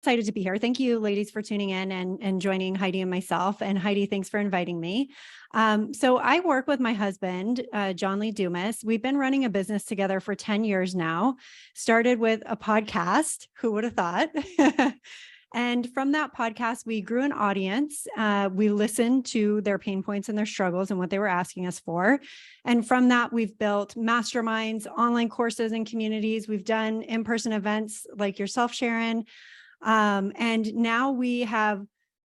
excited to be here. Thank you, ladies, for tuning in and joining Heidi and myself. And Heidi, thanks for inviting me. So I work with my husband, John Lee Dumas. We've been running a business together for 10 years now. Started with a podcast. Who would have thought? And from that podcast, we grew an audience. We listened to their pain points and their struggles and what they were asking us for. And from that, we've built masterminds, online courses and communities. We've done in-person events like yourself, Sharon. And now we have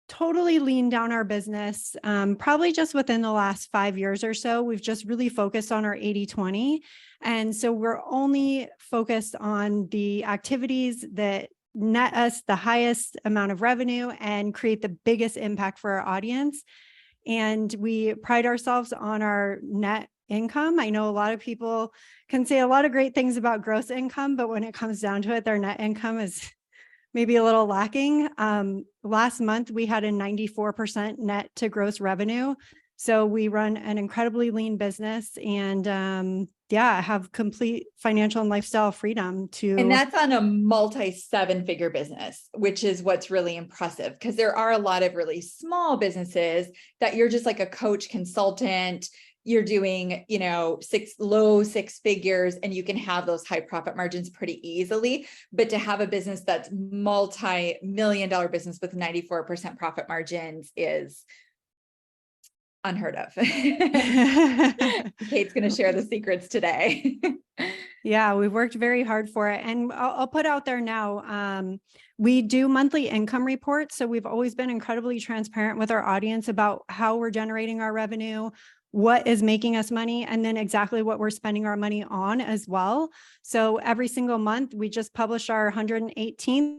totally leaned down our business. Probably just within the last 5 years or so, we've just really focused on our 80-20. And so we're only focused on the activities that net us the highest amount of revenue and create the biggest impact for our audience. And we pride ourselves on our net income. I know a lot of people can say a lot of great things about gross income, but when it comes down to it, their net income is maybe a little lacking. Last month, we had a 94% net to gross revenue. So we run an incredibly lean business and have complete financial and lifestyle freedom to. And that's on a multi-7-figure business, which is what's really impressive because there are a lot of really small businesses that you're just like a coach consultant. You're doing, low 6 figures and you can have those high profit margins pretty easily. But to have a business that's multi-million-dollar business with 94% profit margins is unheard of. Kate's going to share the secrets today. Yeah, we've worked very hard for it. And I'll put out there now, we do monthly income reports. So we've always been incredibly transparent with our audience about how we're generating our revenue, what is making us money, and then exactly what we're spending our money on as well. So every single month, we just published our 118th.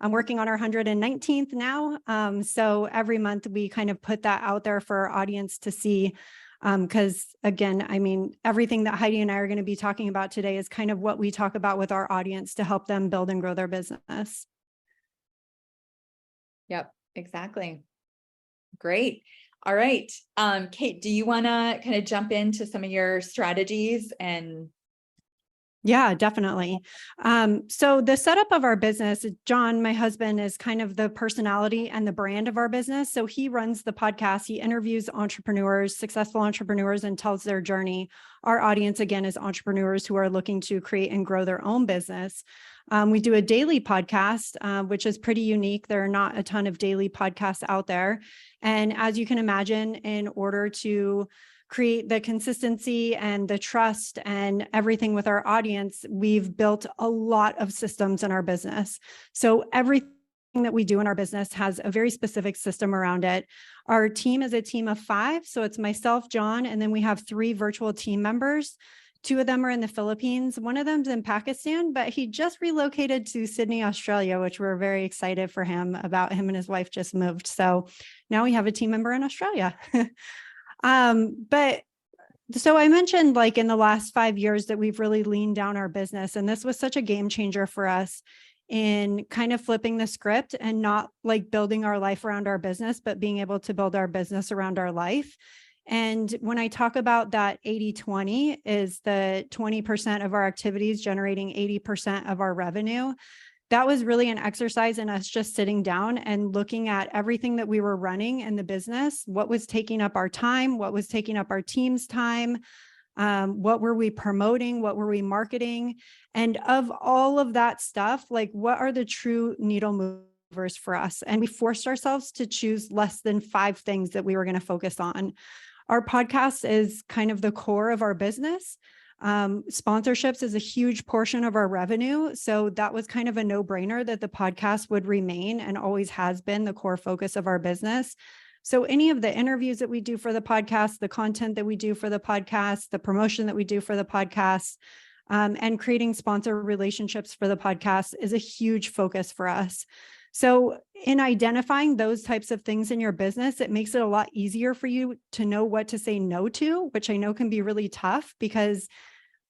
I'm working on our 119th now. So every month we kind of put that out there for our audience to see. Because again, I mean, everything that Heidi and I are going to be talking about today is kind of what we talk about with our audience to help them build and grow their business. Yep, exactly. Great. All right. Kate, do you want to kind of jump into some of your strategies and? Yeah, definitely. So the setup of our business, John, my husband, is kind of the personality and the brand of our business. So he runs the podcast. He interviews entrepreneurs, successful entrepreneurs, and tells their journey. Our audience, again, is entrepreneurs who are looking to create and grow their own business. We do a daily podcast, which is pretty unique. There are not a ton of daily podcasts out there. And as you can imagine, in order to create the consistency and the trust and everything with our audience, we've built a lot of systems in our business. So everything that we do in our business has a very specific system around it. Our team is a team of 5. So it's myself, John, and then we have 3 virtual team members. 2 of them are in the Philippines. One of them's in Pakistan, but he just relocated to Sydney, Australia, which we're very excited for him about. Him and his wife just moved. So now we have a team member in Australia. But so I mentioned like in the last 5 years that we've really leaned down our business, and this was such a game changer for us in kind of flipping the script and not like building our life around our business, but being able to build our business around our life. And when I talk about that 80-20 is the 20% of our activities generating 80% of our revenue. That was really an exercise in us just sitting down and looking at everything that we were running in the business, what was taking up our time, what was taking up our team's time, what were we promoting, what were we marketing, and of all of that stuff, like what are the true needle movers for us? And we forced ourselves to choose less than 5 things that we were going to focus on. Our podcast is kind of the core of our business. Sponsorships is a huge portion of our revenue. So that was kind of a no-brainer that the podcast would remain and always has been the core focus of our business. So any of the interviews that we do for the podcast, the content that we do for the podcast, the promotion that we do for the podcast, and creating sponsor relationships for the podcast is a huge focus for us. So in identifying those types of things in your business, it makes it a lot easier for you to know what to say no to, which I know can be really tough because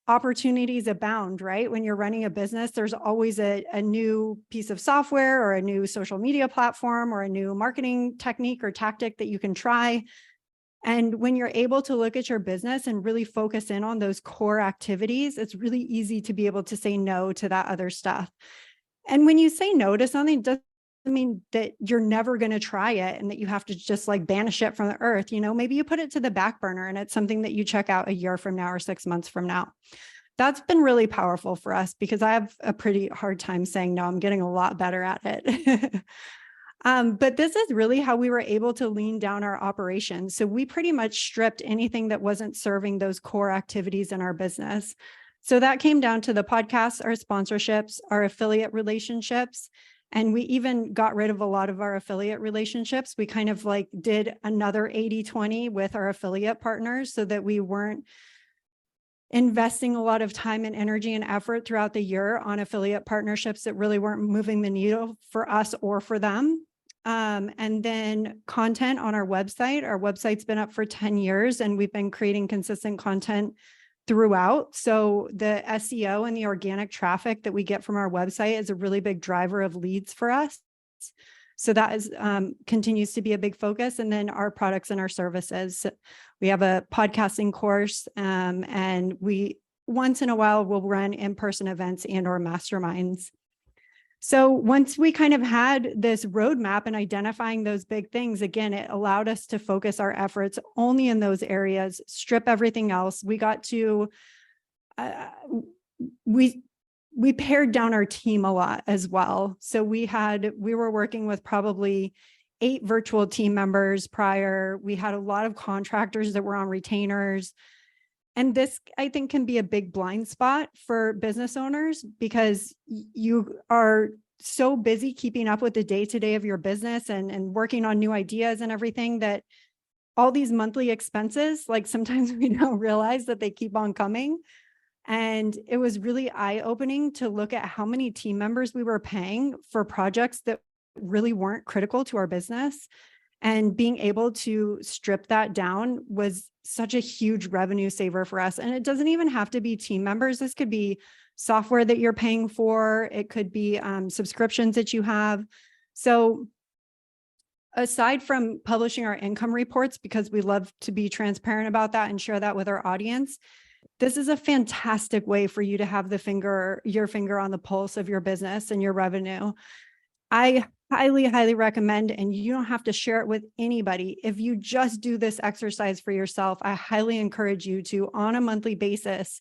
opportunities abound, right? When you're running a business, there's always a new piece of software or a new social media platform or a new marketing technique or tactic that you can try. And when you're able to look at your business and really focus in on those core activities, it's really easy to be able to say no to that other stuff. And when you say no to something, doesn't mean that you're never going to try it and that you have to just like banish it from the earth. Maybe you put it to the back burner and it's something that you check out a year from now or 6 months from now. That's been really powerful for us because I have a pretty hard time saying no. I'm getting a lot better at it. But this is really how we were able to lean down our operations. So we pretty much stripped anything that wasn't serving those core activities in our business. So that came down to the podcasts, our sponsorships, our affiliate relationships. And we even got rid of a lot of our affiliate relationships. We kind of like did another 80-20 with our affiliate partners so that we weren't investing a lot of time and energy and effort throughout the year on affiliate partnerships that really weren't moving the needle for us or for them. And then content on our website. Our website's been up for 10 years and we've been creating consistent content throughout. So the SEO and the organic traffic that we get from our website is a really big driver of leads for us. So that is continues to be a big focus. And then our products and our services. We have a podcasting course and we once in a while will run in-person events and or masterminds. So once we kind of had this roadmap and identifying those big things, again, it allowed us to focus our efforts only in those areas, strip everything else. We got to, we pared down our team a lot as well. So we were working with probably 8 virtual team members prior. We had a lot of contractors that were on retainers. And this, I think, can be a big blind spot for business owners because you are so busy keeping up with the day-to-day of your business and working on new ideas and everything that all these monthly expenses, like sometimes we don't realize that they keep on coming. And it was really eye-opening to look at how many team members we were paying for projects that really weren't critical to our business. And being able to strip that down was such a huge revenue saver for us. And it doesn't even have to be team members. This could be software that you're paying for. It could be subscriptions that you have. So aside from publishing our income reports, because we love to be transparent about that and share that with our audience, this is a fantastic way for you to have your finger on the pulse of your business and your revenue. I highly, highly recommend, and you don't have to share it with anybody. If you just do this exercise for yourself, I highly encourage you to, on a monthly basis,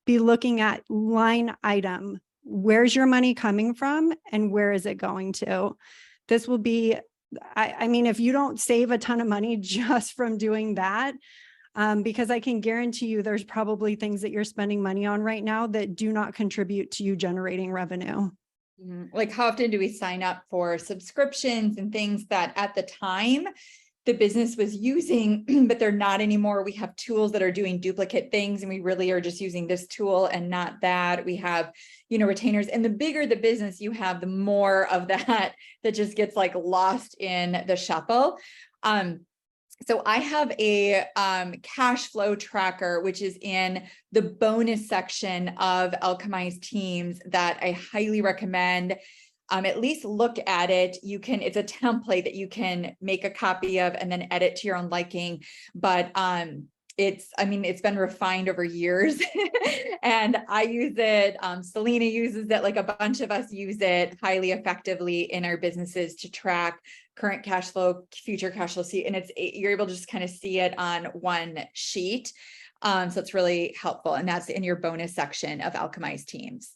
be looking at line item. Where's your money coming from and where is it going to? This will be, I mean, if you don't save a ton of money just from doing that, because I can guarantee you there's probably things that you're spending money on right now that do not contribute to you generating revenue. Like how often do we sign up for subscriptions and things that at the time the business was using, but they're not anymore. We have tools that are doing duplicate things and we really are just using this tool and not that. We have, retainers, and the bigger the business you have, the more of that just gets like lost in the shuffle. So I have a cash flow tracker, which is in the bonus section of Alchemized Teams that I highly recommend. At least look at it. It's a template that you can make a copy of and then edit to your own liking. But it's been refined over years and I use it. Selena uses it, like a bunch of us use it highly effectively in our businesses to track current cash flow, future cash flow, and you're able to just kind of see it on one sheet. So it's really helpful. And that's in your bonus section of Alchemized Teams.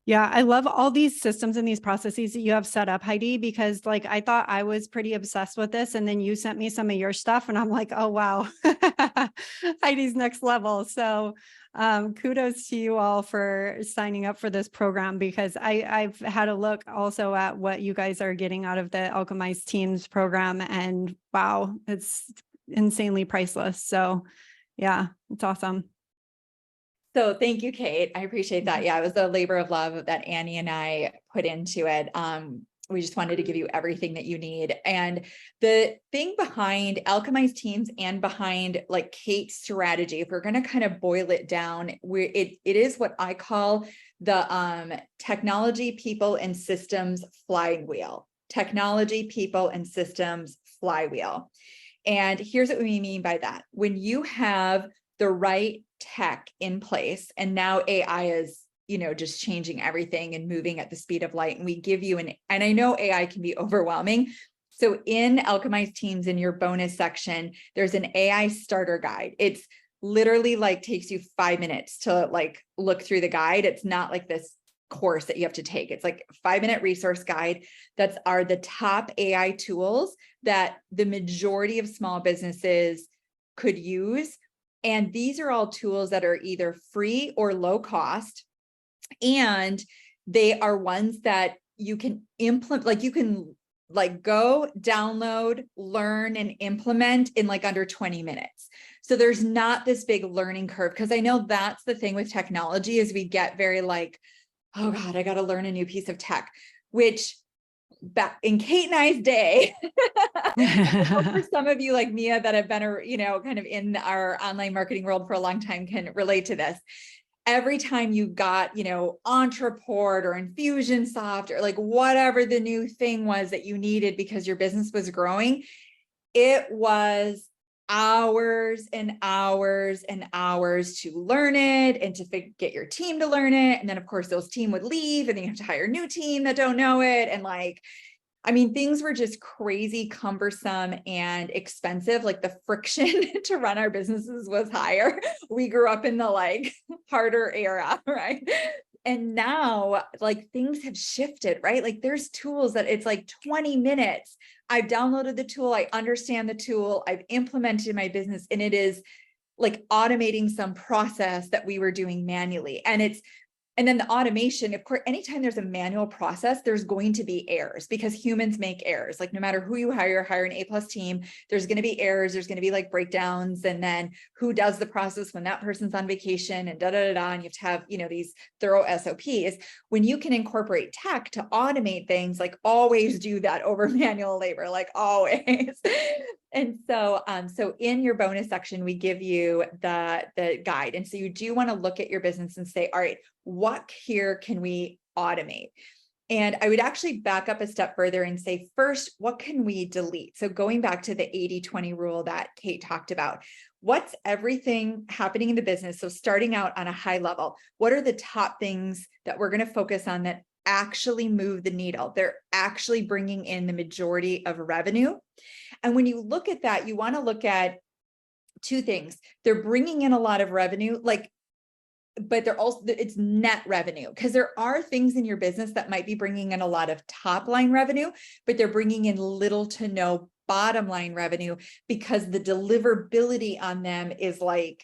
Yeah, I love all these systems and these processes that you have set up, Heidi, because I thought I was pretty obsessed with this. And then you sent me some of your stuff and I'm like, oh, wow, Heidi's next level. So kudos to you all for signing up for this program, because I've had a look also at what you guys are getting out of the Alchemized Teams program. And wow, it's insanely priceless. So yeah, it's awesome. So thank you, Kate. I appreciate that. Yeah, it was the labor of love that Annie and I put into it. We just wanted to give you everything that you need. And the thing behind Alchemized Teams and behind Kate's strategy, if we're going to kind of boil it down, it is what I call the technology, people, and systems flywheel. Technology, people, and systems flywheel. And here's what we mean by that. When you have the right tech in place, and now AI is just changing everything and moving at the speed of light. And we give you and I know AI can be overwhelming. So in Alchemized Teams, in your bonus section, there's an AI starter guide. It's literally like takes you 5 minutes to like look through the guide. It's not like this course that you have to take. It's like a 5-minute resource guide. Are the top AI tools that the majority of small businesses could use. And these are all tools that are either free or low cost. And they are ones that you can implement, like you can like go download, learn, and implement in like under 20 minutes. So there's not this big learning curve, because I know that's the thing with technology is we get very like, oh God, I got to learn a new piece of tech, which back in Kate and I's day, for some of you like Mia that have been, kind of in our online marketing world for a long time can relate to this. Every time you got, Entreport or Infusionsoft or like whatever the new thing was that you needed because your business was growing, it was hours and hours and hours to learn it and to get your team to learn it. And then of course those team would leave and then you have to hire a new team that don't know it. And like, I mean, things were just crazy, cumbersome and expensive. Like the friction to run our businesses was higher. We grew up in the like harder era, right? And now like things have shifted, right? Like there's tools that it's like 20 minutes. I've downloaded the tool. I understand the tool. I've implemented my business, and it is like automating some process that we were doing manually. And then the automation, of course, anytime there's a manual process, there's going to be errors because humans make errors. Like no matter who you hire an A+ team, there's going to be errors. There's going to be like breakdowns. And then who does the process when that person's on vacation and and you have to have, these thorough SOPs. When you can incorporate tech to automate things, like always do that over manual labor, like always. And so, in your bonus section, we give you the guide. And so you do want to look at your business and say, all right, what here can we automate? And I would actually back up a step further and say, first, what can we delete? So going back to the 80-20 rule that Kate talked about, what's everything happening in the business? So starting out on a high level, what are the top things that we're going to focus on that actually move the needle? They're actually bringing in the majority of revenue. And when you look at that, you want to look at two things. They're bringing in a lot of revenue, but they're also, it's net revenue, because there are things in your business that might be bringing in a lot of top line revenue, but they're bringing in little to no bottom line revenue because the deliverability on them is like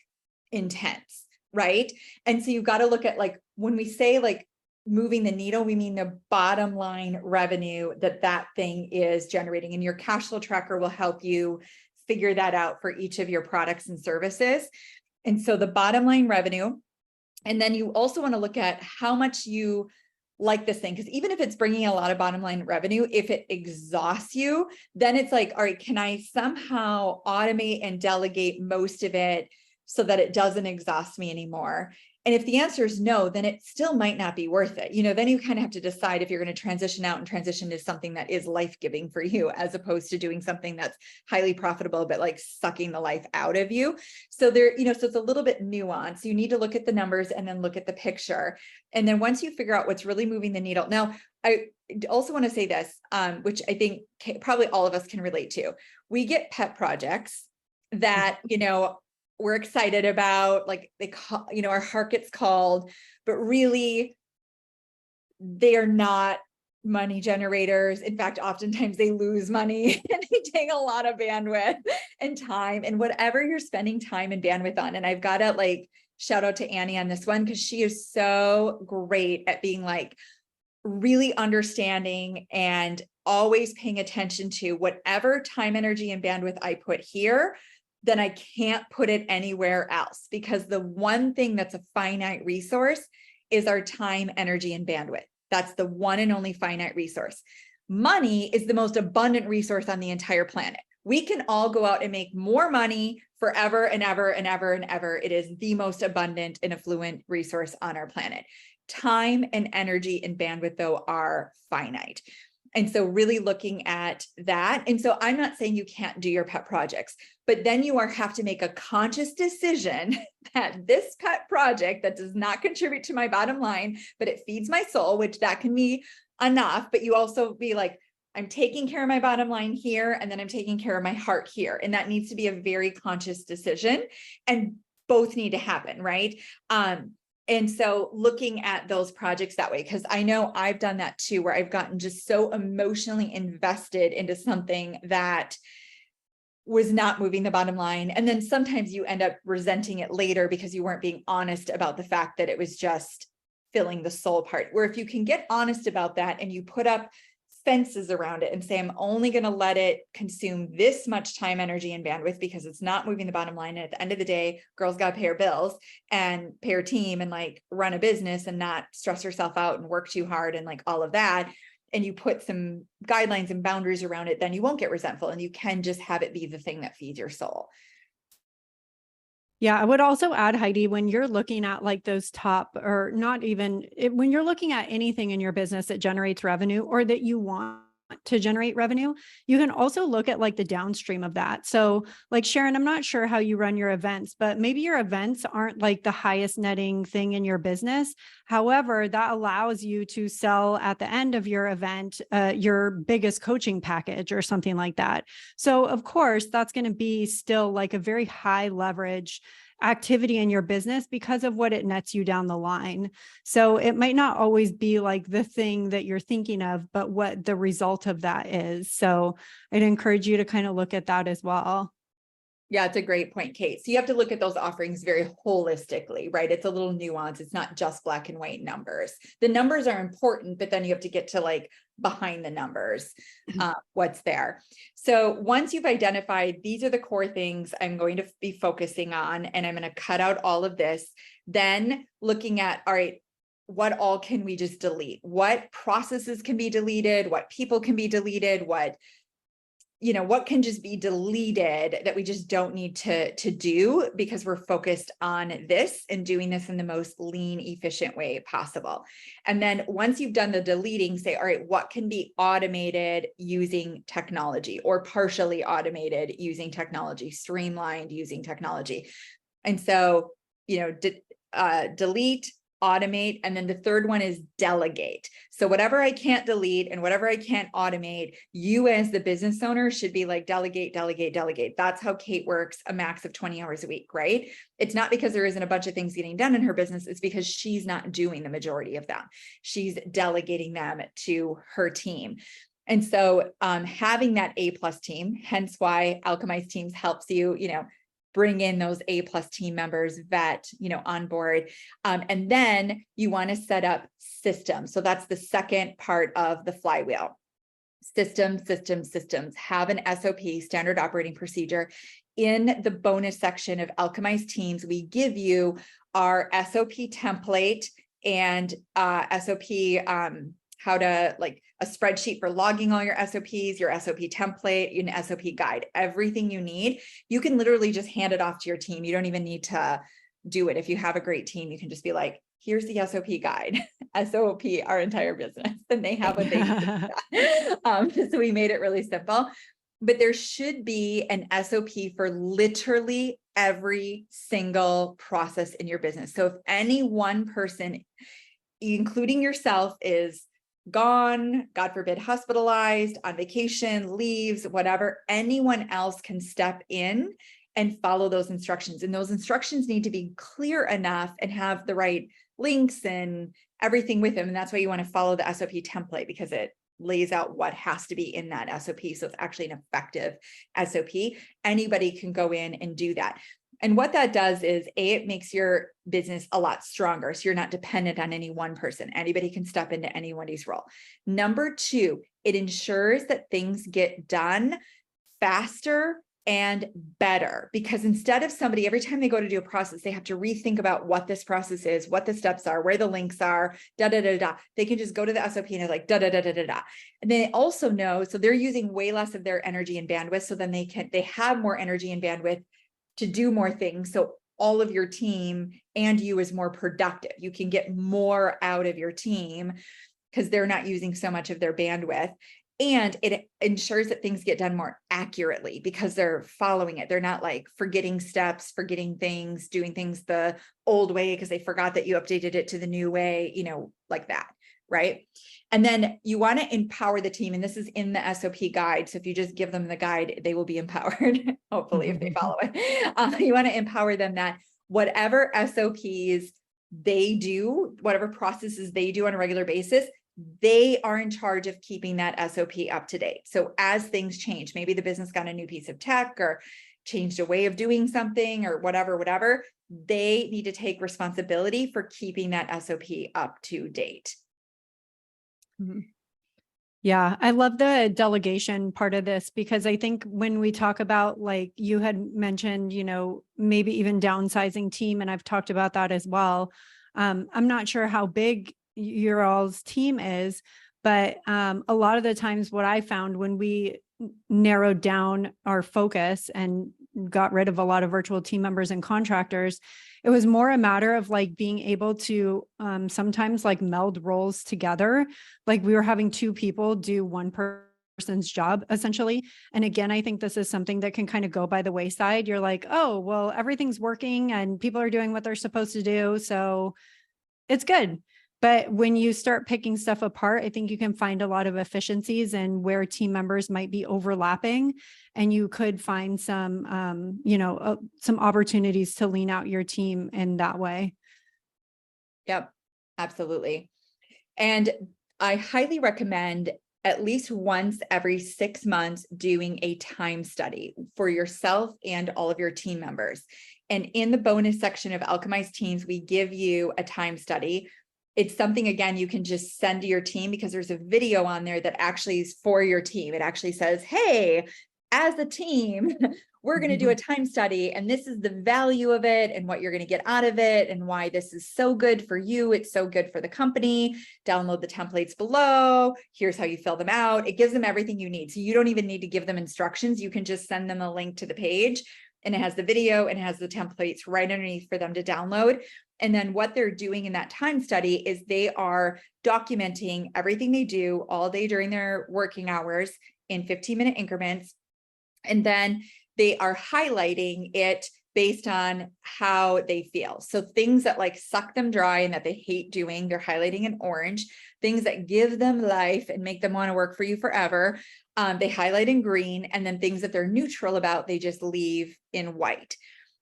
intense, right? And so you've got to look at like, when we say like moving the needle, we mean the bottom line revenue that thing is generating, and your cash flow tracker will help you figure that out for each of your products and services. And so the bottom line revenue. And then you also want to look at how much you like this thing, because even if it's bringing a lot of bottom line revenue, if it exhausts you, then it's like, all right, can I somehow automate and delegate most of it so that it doesn't exhaust me anymore? And if the answer is no, then it still might not be worth it. Then you kind of have to decide if you're going to transition out and transition to something that is life-giving for you, as opposed to doing something that's highly profitable, but like sucking the life out of you. So so it's a little bit nuanced. You need to look at the numbers and then look at the picture. And then once you figure out what's really moving the needle. Now, I also want to say this, which I think probably all of us can relate to. We get pet projects that, we're excited about, like they call, our heart gets called, but really they are not money generators. In fact, oftentimes they lose money and they take a lot of bandwidth and time, and whatever you're spending time and bandwidth on. And I've got to like shout out to Anny on this one, because she is so great at being like really understanding and always paying attention to whatever time, energy, and bandwidth I put here, then I can't put it anywhere else, because the one thing that's a finite resource is our time, energy, and bandwidth. That's the one and only finite resource. Money is the most abundant resource on the entire planet. We can all go out and make more money forever and ever and ever and ever. It is the most abundant and affluent resource on our planet. Time and energy and bandwidth, though, are finite. And so really looking at that. And so I'm not saying you can't do your pet projects, but then you have to make a conscious decision that this pet project that does not contribute to my bottom line, but it feeds my soul, which that can be enough, but you also be like, I'm taking care of my bottom line here, and then I'm taking care of my heart here. And that needs to be a very conscious decision, and both need to happen, right? And so looking at those projects that way, because I know I've done that too, where I've gotten just so emotionally invested into something that was not moving the bottom line. And then sometimes you end up resenting it later because you weren't being honest about the fact that it was just filling the soul part. Where if you can get honest about that and you put up fences around it and say, I'm only going to let it consume this much time, energy, and bandwidth because it's not moving the bottom line. And at the end of the day, girls got to pay her bills and pay her team and like run a business and not stress herself out and work too hard and like all of that. And you put some guidelines and boundaries around it, then you won't get resentful, and you can just have it be the thing that feeds your soul. Yeah, I would also add, Heidi, when you're looking at like those top, or not even when you're looking at anything in your business that generates revenue or that you want to generate revenue, you can also look at like the downstream of that. So like Sharon, I'm not sure how you run your events, but maybe your events aren't like the highest netting thing in your business. However, that allows you to sell at the end of your event, your biggest coaching package or something like that. So of course, that's going to be still like a very high leverage activity in your business because of what it nets you down the line. So it might not always be like the thing that you're thinking of, but what the result of that is. So I'd encourage you to kind of look at that as well. Yeah, it's a great point, Kate. So you have to look at those offerings very holistically, right? It's a little nuance. It's not just black and white numbers. The numbers are important, but then you have to get to like behind the numbers, what's there. So once you've identified, these are the core things I'm going to be focusing on, and I'm going to cut out all of this, then looking at, all right, what all can we just delete? What processes can be deleted? What people can be deleted? What can just be deleted that we just don't need to do because we're focused on this and doing this in the most lean, efficient way possible. And then once you've done the deleting, say, all right, what can be automated using technology or partially automated using technology, streamlined using technology. And so, delete, automate, and then the third one is delegate. So whatever I can't delete and whatever I can't automate, you as the business owner should be like delegate, delegate, delegate. That's how Kate works a max of 20 hours a week, right? It's not because there isn't a bunch of things getting done in her business. It's because she's not doing the majority of them. She's delegating them to her team. And so having that A+ team, hence why Alchemized Teams helps you, bring in those A+ team members, vet, on board. And then you want to set up systems. So that's the second part of the flywheel. Systems. Have an SOP, standard operating procedure. In the bonus section of Alchemized Teams, we give you our SOP template and SOP, how to like a spreadsheet for logging all your SOPs, your SOP template, an SOP guide, everything you need. You can literally just hand it off to your team. You don't even need to do it. If you have a great team, you can just be like, here's the SOP guide, SOP our entire business, and they have what they need. So we made it really simple, but there should be an SOP for literally every single process in your business. So if any one person, including yourself, is gone, God forbid, hospitalized, on vacation, leaves, whatever, anyone else can step in and follow those instructions. And those instructions need to be clear enough and have the right links and everything with them. And that's why you want to follow the SOP template, because it lays out what has to be in that SOP. So it's actually an effective SOP. Anybody can go in and do that. And what that does is, it makes your business a lot stronger. So you're not dependent on any one person. Anybody can step into anybody's role. Number two, it ensures that things get done faster and better, because instead of somebody, every time they go to do a process, they have to rethink about what this process is, what the steps are, where the links are, They can just go to the SOP and it's like, And they also know, so they're using way less of their energy and bandwidth. So then they have more energy and bandwidth to do more things. So all of your team and you is more productive. You can get more out of your team because they're not using so much of their bandwidth. And it ensures that things get done more accurately because they're following it. They're not like forgetting steps, forgetting things, doing things the old way because they forgot that you updated it to the new way, like that, right? And then you want to empower the team. And this is in the SOP guide. So if you just give them the guide, they will be empowered, hopefully, if they follow it. You want to empower them that whatever SOPs they do, whatever processes they do on a regular basis, they are in charge of keeping that SOP up to date. So as things change, maybe the business got a new piece of tech or changed a way of doing something or whatever, they need to take responsibility for keeping that SOP up to date. Yeah, I love the delegation part of this, because I think when we talk about, like you had mentioned, maybe even downsizing team, and I've talked about that as well. I'm not sure how big your all's team is, but a lot of the times what I found when we narrowed down our focus and got rid of a lot of virtual team members and contractors, it was more a matter of like being able to sometimes like meld roles together. Like we were having two people do one person's job essentially. And again, I think this is something that can kind of go by the wayside. You're like, oh, well, everything's working and people are doing what they're supposed to do, so it's good. But when you start picking stuff apart, I think you can find a lot of efficiencies and where team members might be overlapping, and you could find some, some opportunities to lean out your team in that way. Yep, absolutely. And I highly recommend at least once every 6 months doing a time study for yourself and all of your team members. And in the bonus section of Alchemized Teams, we give you a time study. It's something, again, you can just send to your team because there's a video on there that actually is for your team. It actually says, hey, as a team, we're going to do a time study, and this is the value of it and what you're going to get out of it and why this is so good for you. It's so good for the company. Download the templates below. Here's how you fill them out. It gives them everything you need. So you don't even need to give them instructions. You can just send them a link to the page, and it has the video and it has the templates right underneath for them to download. And then what they're doing in that time study is they are documenting everything they do all day during their working hours in 15-minute increments. And then they are highlighting it based on how they feel. So things that like suck them dry and that they hate doing, they're highlighting in orange. Things that give them life and make them want to work for you forever, they highlight in green. And then things that they're neutral about, they just leave in white.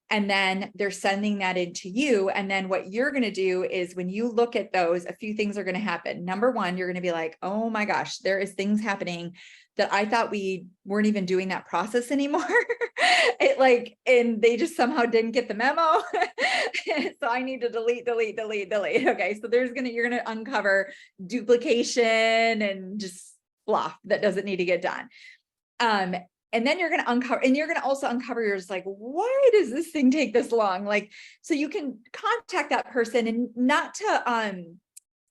And then they're sending that into you. And then what you're going to do is when you look at those, a few things are going to happen. Number one, you're going to be like, oh my gosh, there is things happening that I thought we weren't even doing that process anymore. And they just somehow didn't get the memo. So I need to delete. Okay. So you're going to uncover duplication and just fluff that doesn't need to get done. And then you're going to also uncover, you're just like, why does this thing take this long? So you can contact that person and not to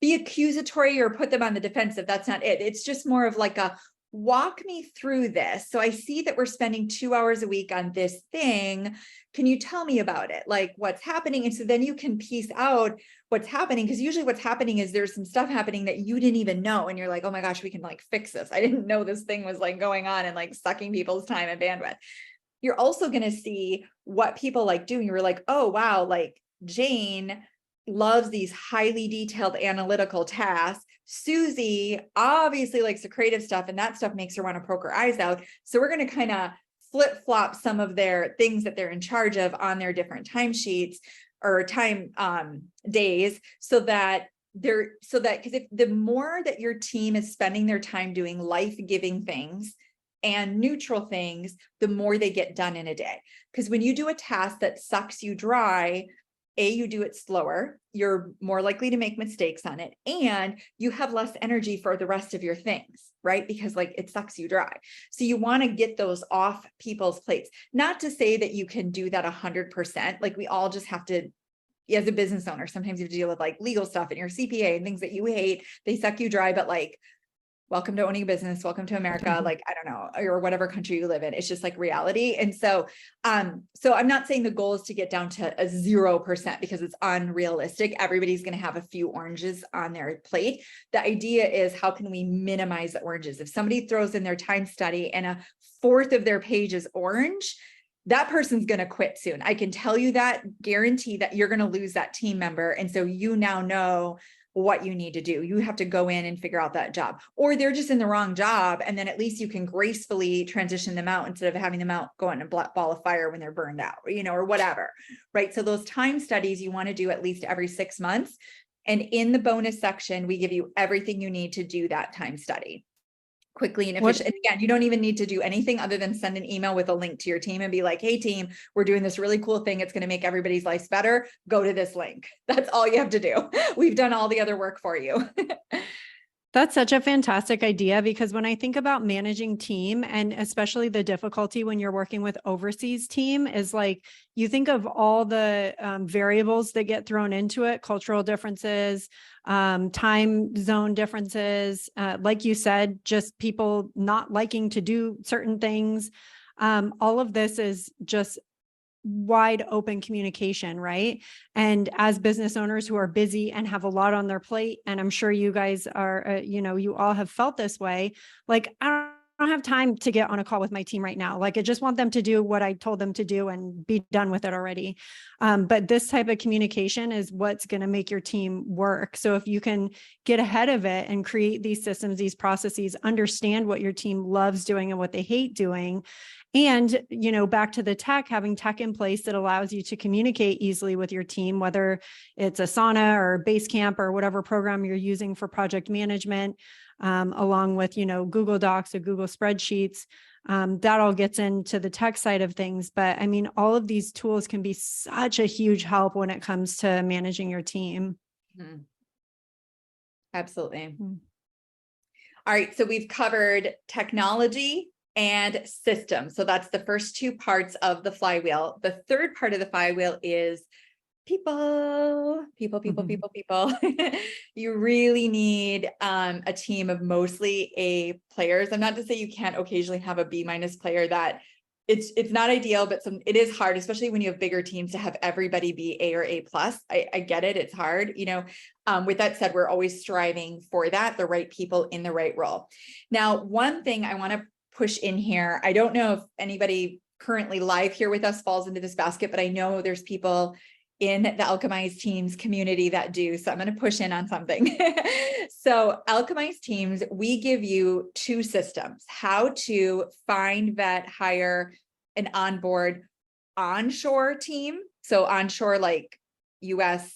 be accusatory or put them on the defensive. That's not it. It's just more of like a walk me through this. So I see that we're spending 2 hours a week on this thing. Can you tell me about it? Like what's happening? And so then you can piece out what's happening, because usually what's happening is there's some stuff happening that you didn't even know. And you're like, oh my gosh, we can fix this. I didn't know this thing was going on and sucking people's time and bandwidth. You're also going to see what people doing. You were like, oh, wow, Jane loves these highly detailed analytical tasks. Susie obviously likes the creative stuff, and that stuff makes her want to poke her eyes out. So we're going to kind of flip-flop some of their things that they're in charge of on their different timesheets or time days, because if the more that your team is spending their time doing life-giving things and neutral things, the more they get done in a day. Because when you do a task that sucks you dry, you do it slower, you're more likely to make mistakes on it, and you have less energy for the rest of your things, right? Because it sucks you dry. So you want to get those off people's plates. Not to say that you can do that 100%. We all just have to, as a business owner, sometimes you have to deal with legal stuff and your CPA and things that you hate, they suck you dry, but welcome to owning a business, welcome to America, like, I don't know, or whatever country you live in. It's just like reality. And so, so I'm not saying the goal is to get down to a 0% because it's unrealistic. Everybody's going to have a few oranges on their plate. The idea is, how can we minimize the oranges? If somebody throws in their time study and a fourth of their page is orange, that person's going to quit soon. I can tell you that, guarantee that you're going to lose that team member. And so you now know what you need to do. You have to go in and figure out that job, or they're just in the wrong job. And then at least you can gracefully transition them out instead of having them out going in a ball of fire when they're burned out, you know, or whatever. Right. So those time studies you want to do at least every 6 months. And in the bonus section, we give you everything you need to do that time study quickly and efficient. And again, you don't even need to do anything other than send an email with a link to your team and be like, hey team, we're doing this really cool thing. It's going to make everybody's lives better. Go to this link. That's all you have to do. We've done all the other work for you. That's such a fantastic idea, because when I think about managing team, and especially the difficulty when you're working with overseas team, is like, you think of all the variables that get thrown into it, cultural differences, time zone differences, like you said, just people not liking to do certain things. All of this is just wide open communication, right? And as business owners who are busy and have a lot on their plate, and I'm sure you guys are, you all have felt this way, like, I don't have time to get on a call with my team right now. Like, I just want them to do what I told them to do and be done with it already. But this type of communication is what's going to make your team work. So if you can get ahead of it and create these systems, these processes, understand what your team loves doing and what they hate doing, and, back to the tech, having tech in place that allows you to communicate easily with your team, whether it's Asana or Basecamp or whatever program you're using for project management, along with, Google Docs or Google Spreadsheets. That all gets into the tech side of things. But I mean, all of these tools can be such a huge help when it comes to managing your team. Mm-hmm. Absolutely. Mm-hmm. All right. So we've covered technology and system. So that's the first two parts of the flywheel. The third part of the flywheel is people. You really need a team of mostly A players. I'm not to say you can't occasionally have a B- player. That it's not ideal, but it is hard, especially when you have bigger teams, to have everybody be A or A+. I get it. It's hard. With that said, we're always striving for that, the right people in the right role. Now, one thing I want to push in here, I don't know if anybody currently live here with us falls into this basket, but I know there's people in the Alchemized teams community that do. So I'm going to push in on something. So Alchemized teams, we give you 2 systems: how to find, vet, hire, and onboard onshore team. So onshore, like US,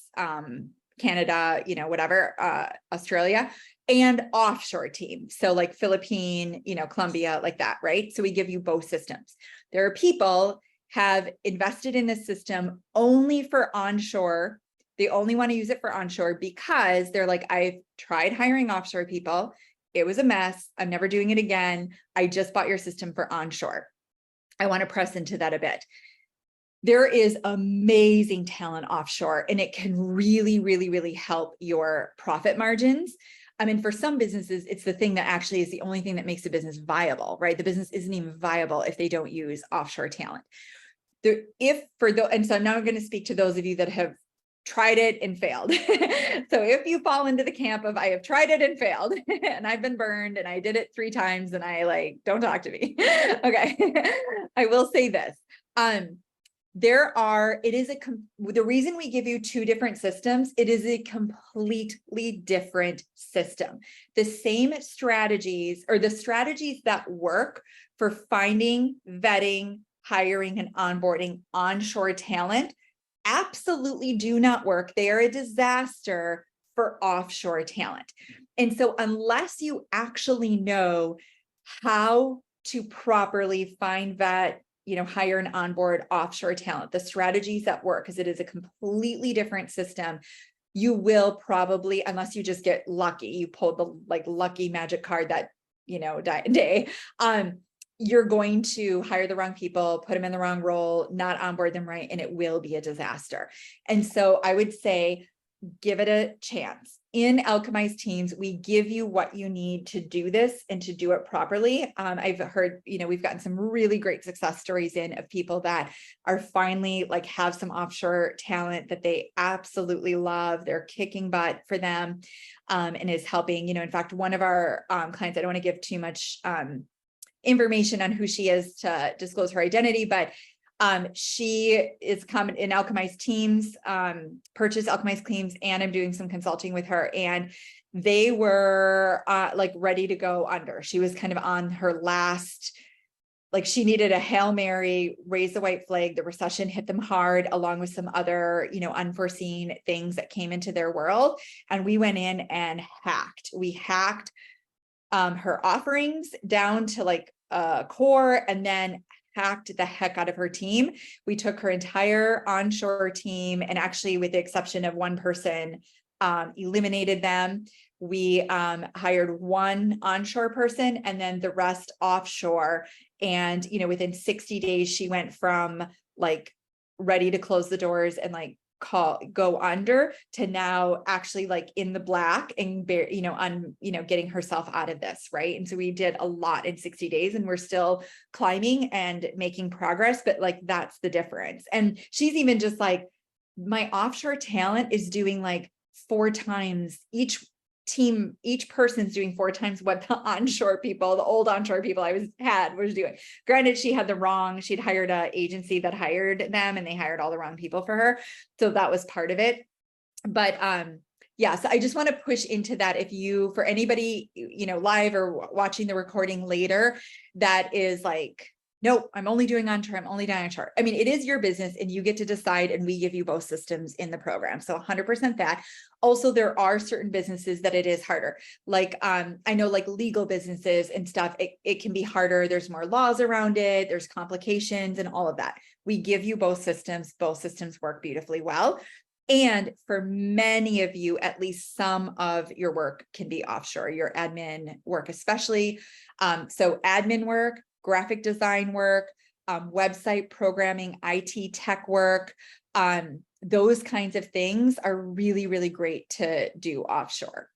Canada, whatever, Australia, and offshore team. So like Philippine, Colombia, like that, right? So we give you both systems. There are people have invested in this system only for onshore. They only want to use it for onshore because they're like, I've tried hiring offshore people. It was a mess. I'm never doing it again. I just bought your system for onshore. I want to press into that a bit. There is amazing talent offshore, and it can really, really, really help your profit margins. I mean, for some businesses, it's the thing that actually is the only thing that makes a business viable, right? The business isn't even viable if they don't use offshore talent. And so now I'm going to speak to those of you that have tried it and failed. So if you fall into the camp of, I have tried it and failed, and I've been burned, and I did it 3 times, and I don't talk to me. Okay. I will say this. The reason we give you 2 different systems, it is a completely different system. The same strategies, or the strategies that work for finding, vetting, hiring, and onboarding onshore talent, absolutely do not work. They are a disaster for offshore talent. And so unless you actually know how to properly find, vet, hire and onboard offshore talent, the strategies that work, because it is a completely different system, you will probably, unless you just get lucky, you pulled the lucky magic card that, day, you're going to hire the wrong people, put them in the wrong role, not onboard them right, and it will be a disaster. And so I would say, give it a chance. in Alchemized teams, we give you what you need to do this and to do it properly. I've heard, we've gotten some really great success stories in of people that are finally like have some offshore talent that they absolutely love. They're kicking butt for them, and is helping, in fact, one of our clients, I don't want to give too much information on who she is to disclose her identity, but she is coming in Alchemized teams, purchased Alchemized teams, and I'm doing some consulting with her, and they were like ready to go under. She was kind of on her last, like she needed a Hail Mary, raise the white flag. The recession hit them hard, along with some other, unforeseen things that came into their world. And we went in and we hacked her offerings down to like a core, and then hacked the heck out of her team. We took her entire onshore team, and actually, with the exception of one person, eliminated them. We hired one onshore person and then the rest offshore. And, within 60 days, she went from like ready to close the doors and like go under to now actually like in the black and getting herself out of this, right? And so we did a lot in 60 days, and we're still climbing and making progress, but like that's the difference. And she's even just like, my offshore talent is doing like 4 times each person's doing 4 times what the old onshore people was doing. Granted, she'd hired an agency that hired them, and they hired all the wrong people for her. So that was part of it. But yeah, so I just want to push into that. For anybody, live or watching the recording later, that is like, nope, I'm only doing onshore. I mean, it is your business and you get to decide, and we give you both systems in the program. So 100% that. Also, there are certain businesses that it is harder. Like, I know like legal businesses and stuff, it can be harder. There's more laws around it. There's complications and all of that. We give you both systems. Both systems work beautifully well. And for many of you, at least some of your work can be offshore, your admin work, especially. So admin work, graphic design work, website programming, IT tech work, those kinds of things are really, really great to do offshore.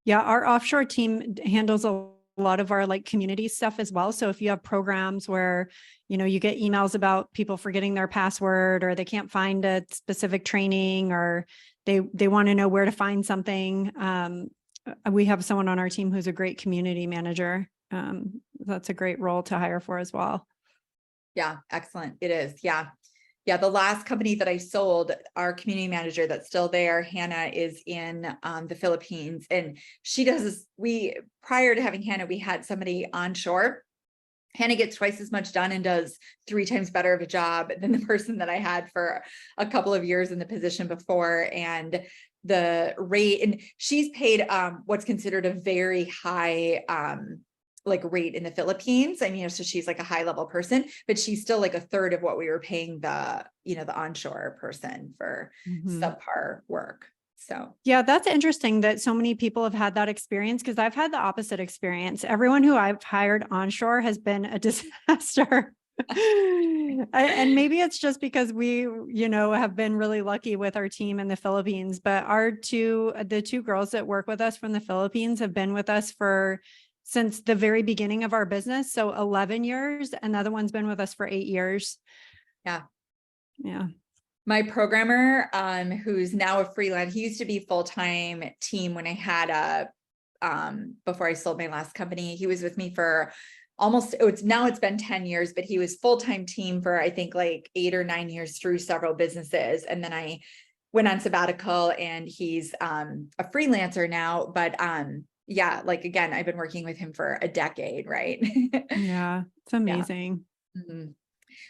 Yeah, our offshore team handles a lot of our like community stuff as well. So if you have programs where, you get emails about people forgetting their password, or they can't find a specific training, or they want to know where to find something, we have someone on our team who's a great community manager. That's a great role to hire for as well. Yeah, excellent. It is. Yeah. Yeah. The last company that I sold, our community manager that's still there, Hannah, is in the Philippines, and she does this. Prior to having Hannah, we had somebody onshore. Hannah gets twice as much done and does 3 times better of a job than the person that I had for a couple of years in the position before. And the rate, and she's paid what's considered a very high like rate in the Philippines. I mean, so she's like a high level person, but she's still like a third of what we were paying the onshore person for subpar work. So yeah, that's interesting that so many people have had that experience, because I've had the opposite experience. Everyone who I've hired onshore has been a disaster. And maybe it's just because we, have been really lucky with our team in the Philippines, but the 2 girls that work with us from the Philippines have been with us since the very beginning of our business. So 11 years, and the other one's been with us for 8 years. Yeah. Yeah. My programmer, who's now a freelance, he used to be full-time team when I had before I sold my last company. He was with me for it's been 10 years, but he was full-time team for, I think, like 8 or 9 years through several businesses. And then I went on sabbatical, and he's a freelancer now, but yeah, like, again, I've been working with him for a decade, right? Yeah, it's amazing. Yeah. Mm-hmm.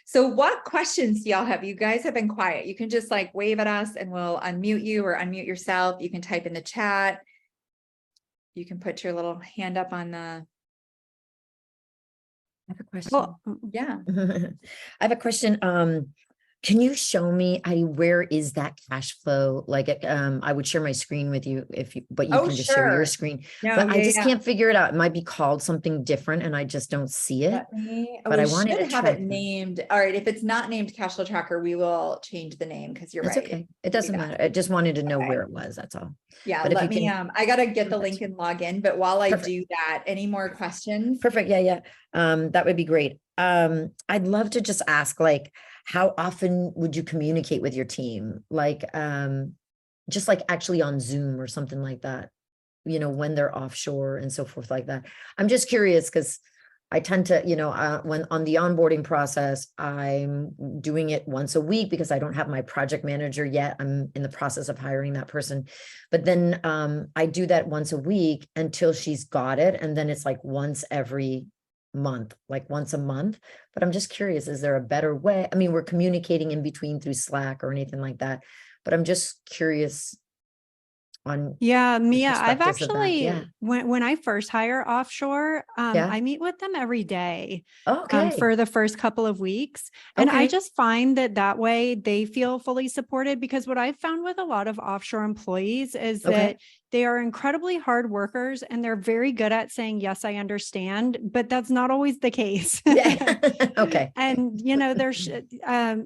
So what questions do y'all have? You guys have been quiet. You can just like wave at us and we'll unmute you, or unmute yourself. You can type in the chat. You can put your little hand up on the. I have a question. Well, Yeah. I have a question. Can you show me, Heidi, where is that cash flow? Like, I would share my screen with you but you Oh, can just share your sure. screen. No, But I yeah, just yeah. can't figure it out. It might be called something different and I just don't see it, but We I should wanted to have it track them. named. All right, if it's not named cash flow tracker, we will change the name because you're That's right. okay. It It'll be doesn't that. matter. I just wanted to know Okay. where it was. That's all. Yeah, But if you let me, can, I gotta get the perfect. link and log in, but while I Perfect. do that, any more questions? Perfect. Yeah, yeah. That would be great. I'd love to just ask, like, how often would you communicate with your team? Like, just like actually on Zoom or something like that, when they're offshore and so forth like that. I'm just curious because I tend to, when on the onboarding process, I'm doing it once a week because I don't have my project manager yet. I'm in the process of hiring that person. But then I do that once a week until she's got it. And then it's like once every month, like once a month. But I'm just curious, is there a better way? I mean, we're communicating in between through Slack or anything like that. But I'm just curious on Yeah, the Mia, I've perspectives of that. actually, Yeah. when I first hire offshore, Yeah. I meet with them every day, Okay. for the first couple of weeks. And I Okay. just find that way they feel fully supported, because what I've found with a lot of offshore employees is Okay. that they are incredibly hard workers and they're very good at saying, yes, I understand, but that's not always the case. Yeah. Okay. And, there's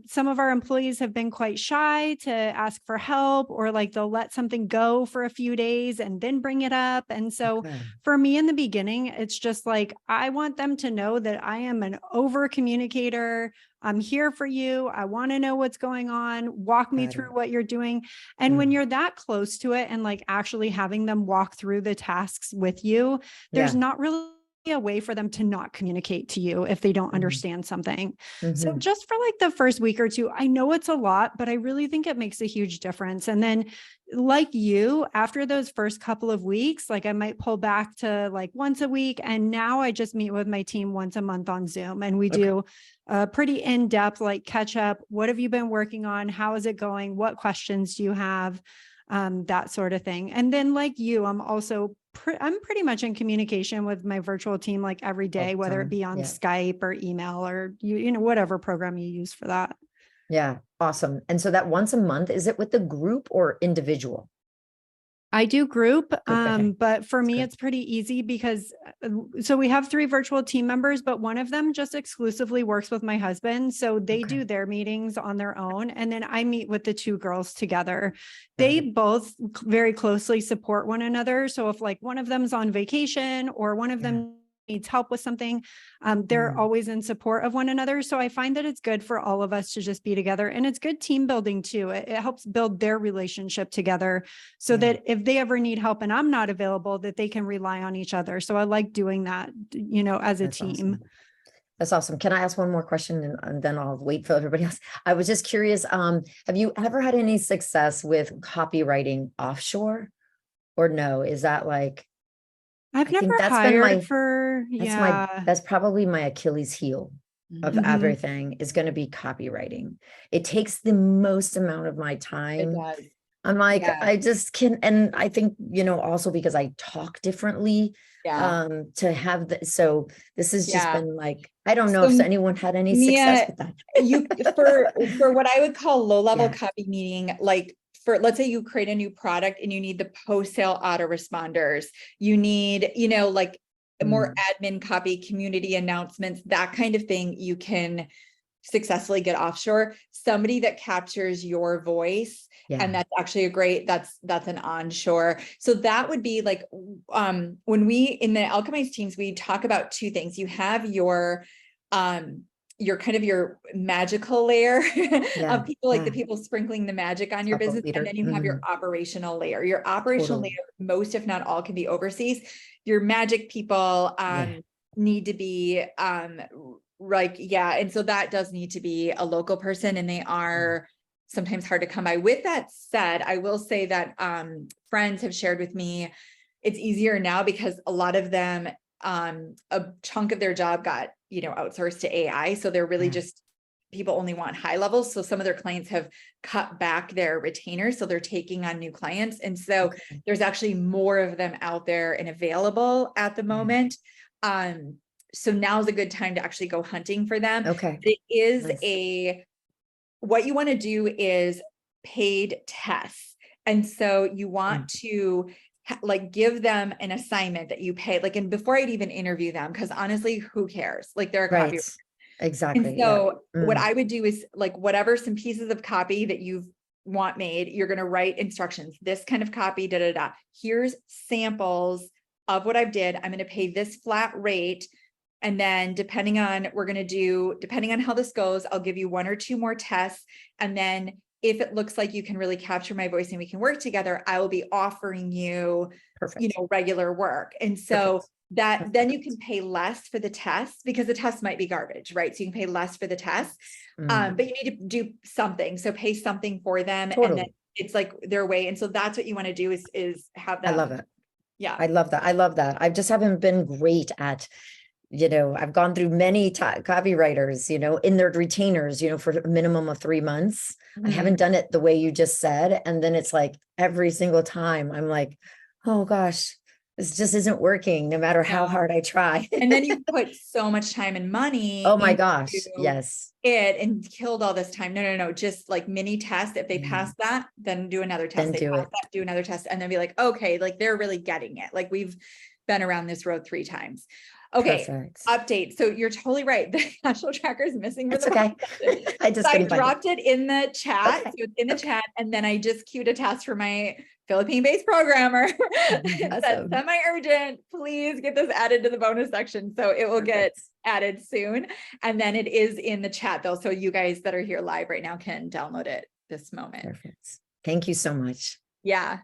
some of our employees have been quite shy to ask for help, or like they'll let something go for a few days and then bring it up. And so Okay. for me in the beginning, it's just like, I want them to know that I am an over communicator. I'm here for you. I want to know what's going on. Walk me Got through it. what you're doing. And when Mm. you're that close to it and like actually having them walk through the tasks with you, there's Yeah. not really a way for them to not communicate to you if they don't Mhm. understand something. So Mhm. just for like the first week or two, I know it's a lot, but I really think it makes a huge difference. And then like you, after those first couple of weeks, like I might pull back to like once a week. And now I just meet with my team once a month on Zoom, and we Okay. do a pretty in-depth, like catch up. What have you been working on? How is it going? What questions do you have? That sort of thing. And then like you, I'm also I'm pretty much in communication with my virtual team like every All day, the whether it time. be on Yeah. Skype or email or whatever program you use for that. Yeah. Awesome. And so that once a month, is it with the group or individual? I do group, Group. Okay. but for That's me, good. it's pretty easy because so we have 3 virtual team members, but one of them just exclusively works with my husband. So they Okay. do their meetings on their own. And then I meet with the 2 girls together. Got They it. both very closely support one another. So if like one of them's on vacation or one of Yeah. them needs help with something, they're Mm. always in support of one another. So I find that it's good for all of us to just be together, and it's good team building too. It helps build their relationship together so Yeah. that if they ever need help and I'm not available, that they can rely on each other. So I like doing that, as a That's team. awesome. That's awesome. Can I ask one more question and then I'll wait for everybody else? I was just curious. Have you ever had any success with copywriting offshore or no? Is that like, I've I think never that's been hired for, yeah. that's probably my Achilles heel of Mhm. everything is going to be copywriting. It takes the most amount of my It time. does. I'm like, Yeah. I just can, and I think, also because I talk differently, Yeah. to have so this has just Yeah. been like, I don't know if So anyone had any success Mia, with that. you for what I would call low level Yeah. copy, meaning like for, let's say you create a new product and you need the post sale autoresponders, you need, like more admin copy, community announcements, that kind of thing, you can successfully get offshore. Somebody that captures your voice, Yeah. and that's actually that's an onshore. So that would be like, when we in the Alchemized teams, we talk about 2 things. You have your kind of your magical layer Yeah. of people, like Yeah. the people sprinkling the magic on your Top of business. And leader. then you have your operational layer. Your operational Totally. layer, most, if not all, can be overseas. Your magic people Yeah. need to be like, yeah. And so that does need to be a local person, and they are sometimes hard to come by. With that said, I will say that friends have shared with me, it's easier now because a lot of them, a chunk of their job got, outsourced to AI. So they're really Yeah. just, people only want high levels. So some of their clients have cut back their retainers. So they're taking on new clients. And so Okay. there's actually more of them out there and available at the moment. So now's a good time to actually go hunting for them. Okay. It is Nice. what you want to do is paid tests. And so you want to like give them an assignment that you pay, like, and before I'd even interview them, because honestly, who cares? Like they're a copy. Right. Exactly. And so Yeah. what I would do is like, whatever, some pieces of copy that you want made, you're going to write instructions, this kind of copy, here's samples of what I've did. I'm going to pay this flat rate. And then depending on how this goes, I'll give you 1 or 2 more tests. And then if it looks like you can really capture my voice and we can work together, I will be offering you, Perfect. regular work. And so then you can pay less for the test, because the test might be garbage, right? So you can pay less for the test, but you need to do something. So pay something for them. Totally. And then it's like their way. And so that's what you want to do is have that. I love it. Yeah. I love that. I love that. I just haven't been great at, I've gone through many copywriters, in their retainers, for a minimum of 3 months. I haven't done it the way you just said. And then it's like every single time I'm like, oh gosh, this just isn't working no matter how hard I try. And then you put so much time and money. Oh my gosh. Yes. And killed all this time. No. Just like mini test. If they pass that, then do another test. Then do another test, and then be like, okay, like they're really getting it. Like we've been around this road 3 times. Okay. Perfect. Update. So you're totally right. The cash flow tracker is missing. It's okay. I dropped it in the chat. Okay. So it's in the chat. And then I just queued a task for my Philippine-based programmer. That's semi-urgent. Please get this added to the bonus section. So it will get added soon. And then it is in the chat though. So you guys that are here live right now can download it this moment. Perfect. Thank you so much. Yeah.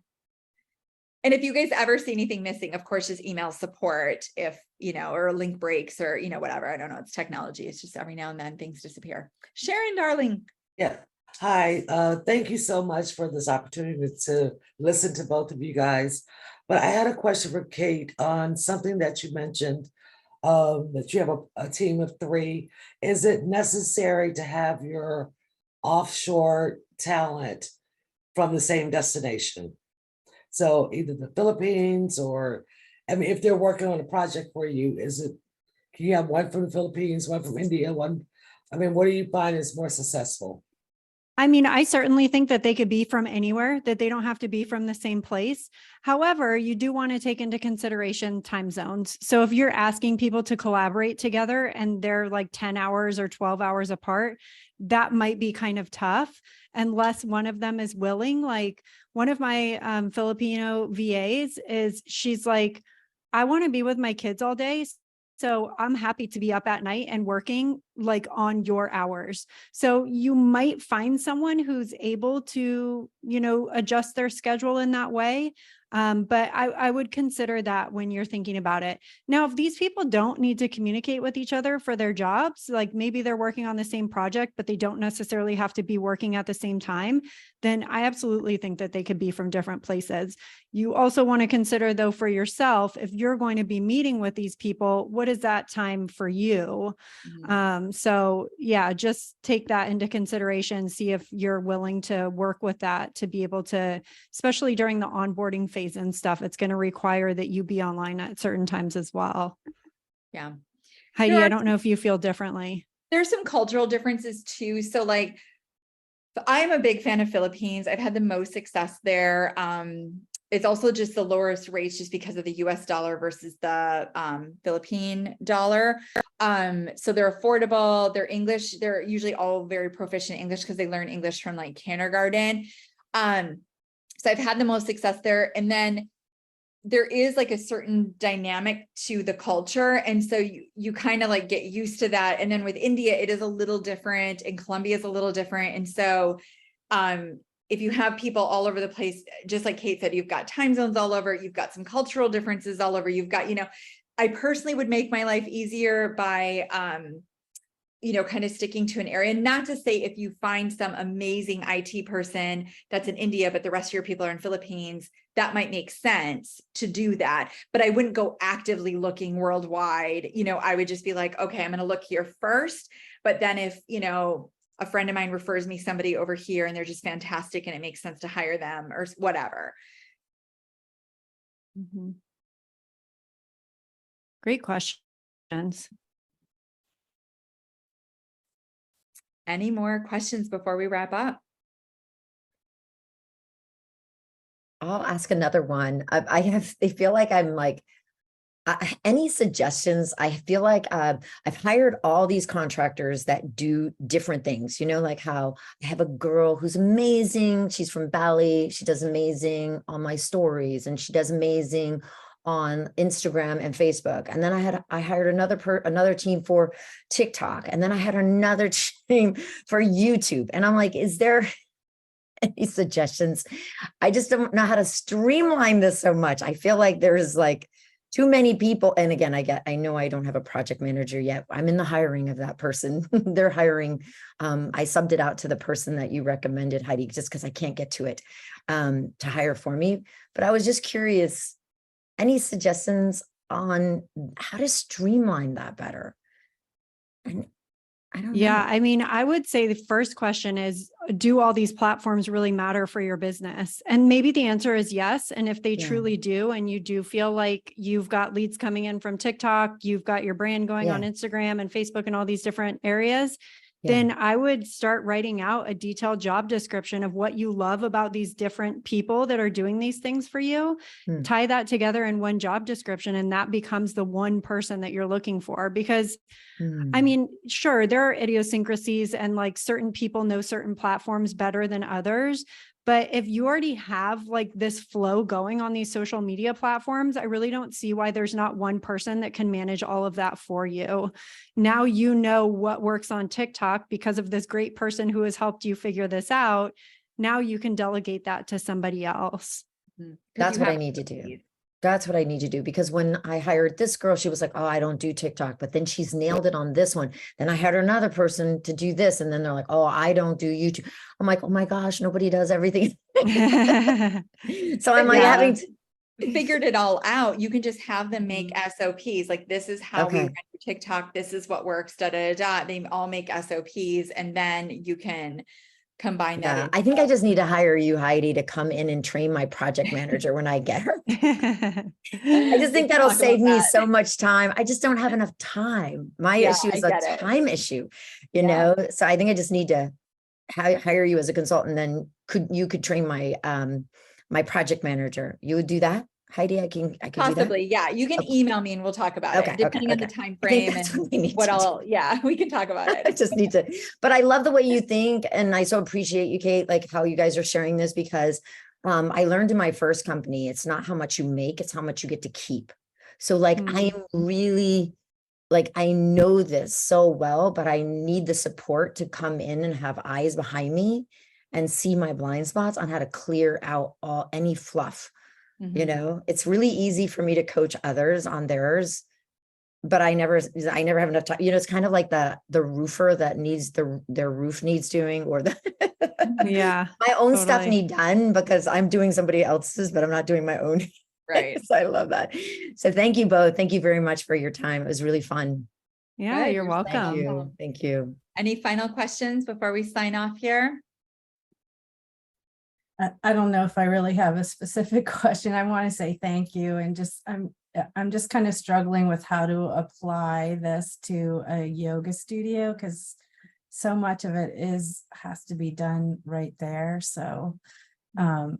And if you guys ever see anything missing, of course, just email support if, or a link breaks or, whatever. I don't know. It's technology. It's just every now and then things disappear. Sharon, darling. Yeah. Hi. Thank you so much for this opportunity to listen to both of you guys. But I had a question for Kate on something that you mentioned, that you have a team of 3. Is it necessary to have your offshore talent from the same destination? So either the Philippines or, if they're working on a project for you, can you have one from the Philippines, one from India, what do you find is more successful? I certainly think that they could be from anywhere, that they don't have to be from the same place. However, you do want to take into consideration time zones. So if you're asking people to collaborate together and they're like 10 hours or 12 hours apart, that might be kind of tough unless one of them is willing. Like one of my Filipino VAs she's like, I want to be with my kids all day. So I'm happy to be up at night and working like on your hours. So you might find someone who's able to, adjust their schedule in that way. But I would consider that when you're thinking about it. Now, if these people don't need to communicate with each other for their jobs, like maybe they're working on the same project, but they don't necessarily have to be working at the same time, then I absolutely think that they could be from different places. You also want to consider though, for yourself, if you're going to be meeting with these people, what is that time for you? So yeah, just take that into consideration, see if you're willing to work with that to be able to, especially during the onboarding phase and stuff, it's going to require that you be online at certain times as well. Yeah. Heidi, I don't know if you feel differently. There's some cultural differences too. So like, I'm a big fan of Philippines. I've had the most success there. It's also just the lowest rates just because of the US dollar versus the Philippine dollar. So they're affordable, they're English, they're usually all very proficient in English because they learn English from like kindergarten. So I've had the most success there. And then there is like a certain dynamic to the culture. And so you kind of like get used to that. And then with India, it is a little different and Colombia is a little different. And so if you have people all over the place, just like Kate said, you've got time zones all over, you've got some cultural differences all over, you've got, I personally would make my life easier by, kind of sticking to an area. Not to say if you find some amazing IT person that's in India, but the rest of your people are in Philippines, that might make sense to do that. But I wouldn't go actively looking worldwide. I would just be like, okay, I'm going to look here first. But then if, a friend of mine refers me somebody over here and they're just fantastic and it makes sense to hire them or whatever. Mm-hmm. Great questions. Any more questions before we wrap up? I'll ask another one. I feel like I'm like, any suggestions? I feel like I've hired all these contractors that do different things, like how I have a girl who's amazing. She's from Bali. She does amazing on my stories, and she does amazing on Instagram and Facebook. And then I hired another team for TikTok. And then I had another team for YouTube. And I'm like, is there any suggestions? I just don't know how to streamline this so much. I feel like there's like too many people. And again, I know I don't have a project manager yet. I'm in the hiring of that person. They're hiring. I subbed it out to the person that you recommended, Heidi, just because I can't get to it to hire for me. But I was just curious, any suggestions on how to streamline that better? And I don't know. Yeah, I mean, I would say the first question is, do all these platforms really matter for your business? And maybe the answer is yes. And if they truly do, and you do feel like you've got leads coming in from TikTok, you've got your brand going on Instagram and Facebook and all these different areas, then I would start writing out a detailed job description of what you love about these different people that are doing these things for you. Tie that together in one job description, and that becomes the one person that you're looking for. Because I mean, sure, there are idiosyncrasies, and like certain people know certain platforms better than others. But if you already have like this flow going on these social media platforms, I really don't see why there's not one person that can manage all of that for you. Now you know what works on TikTok because of this great person who has helped you figure this out. Now you can delegate that to somebody else. That's what I need to do. That's what I need to do, because when I hired this girl, she was like, oh, I don't do TikTok, but then she's nailed it on this one. Then I had another person to do this. And then they're like, oh, I don't do YouTube. I'm like, oh my gosh, nobody does everything. So I'm like having to figured it all out. You can just have them make SOPs. Like, this is how we run your TikTok. This is what works, da, da, da. They all make SOPs, and then you can combine that. I think I just need to hire you, Heidi, to come in and train my project manager when I get her. I just think that'll save me so much time. I just don't have enough time. My issue is a time issue, you know? So I think I just need to hire you as a consultant. Then you could train my, my project manager. You would do that, Heidi? I can Possibly. do that? Yeah. You can email me and we'll talk about it, depending on the time frame and what all. Yeah, we can talk about it. I just need to, but I love the way you think. And I so appreciate you, Kate, like how you guys are sharing this, because I learned in my first company, it's not how much you make, it's how much you get to keep. So like, I'm really like, I know this so well, but I need the support to come in and have eyes behind me and see my blind spots on how to clear out any fluff. You know, it's really easy for me to coach others on theirs, but I never have enough time. You know, it's kind of like the roofer that needs their roof needs doing, or my own stuff need done because I'm doing somebody else's, but I'm not doing my own. Right. So I love that. So thank you both. Thank you very much for your time. It was really fun. Yeah, you're welcome. Thank you. Any final questions before we sign off here? I don't know if I really have a specific question. I want to say thank you, and just I'm just kind of struggling with how to apply this to a yoga studio, because so much of it has to be done right there. So I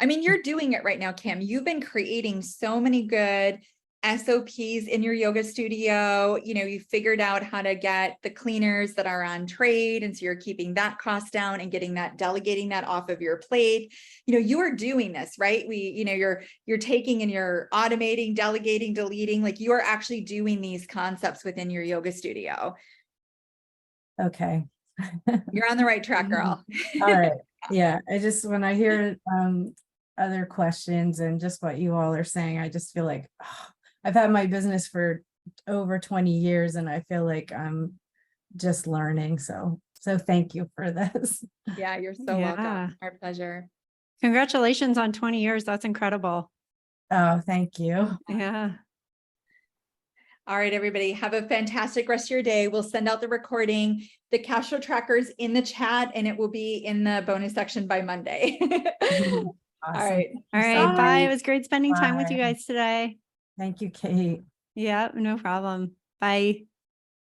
mean, you're doing it right now, Kim. You've been creating so many good SOPs in your yoga studio. You know, you figured out how to get the cleaners that are on trade. And so you're keeping that cost down and delegating that off of your plate. You know, you are doing this, right? You're taking and you're automating, delegating, deleting, like you are actually doing these concepts within your yoga studio. Okay. You're on the right track, girl. All right. Yeah. When I hear other questions and just what you all are saying, I just feel like, I've had my business for over 20 years and I feel like I'm just learning. So thank you for this. Yeah, you're so welcome. Our pleasure. Congratulations on 20 years. That's incredible. Oh, thank you. Yeah. All right, everybody, have a fantastic rest of your day. We'll send out the recording, the cash flow trackers in the chat, and it will be in the bonus section by Monday. Awesome. All right. Bye. It was great spending time with you guys today. Thank you, Kate. Yeah, no problem. Bye.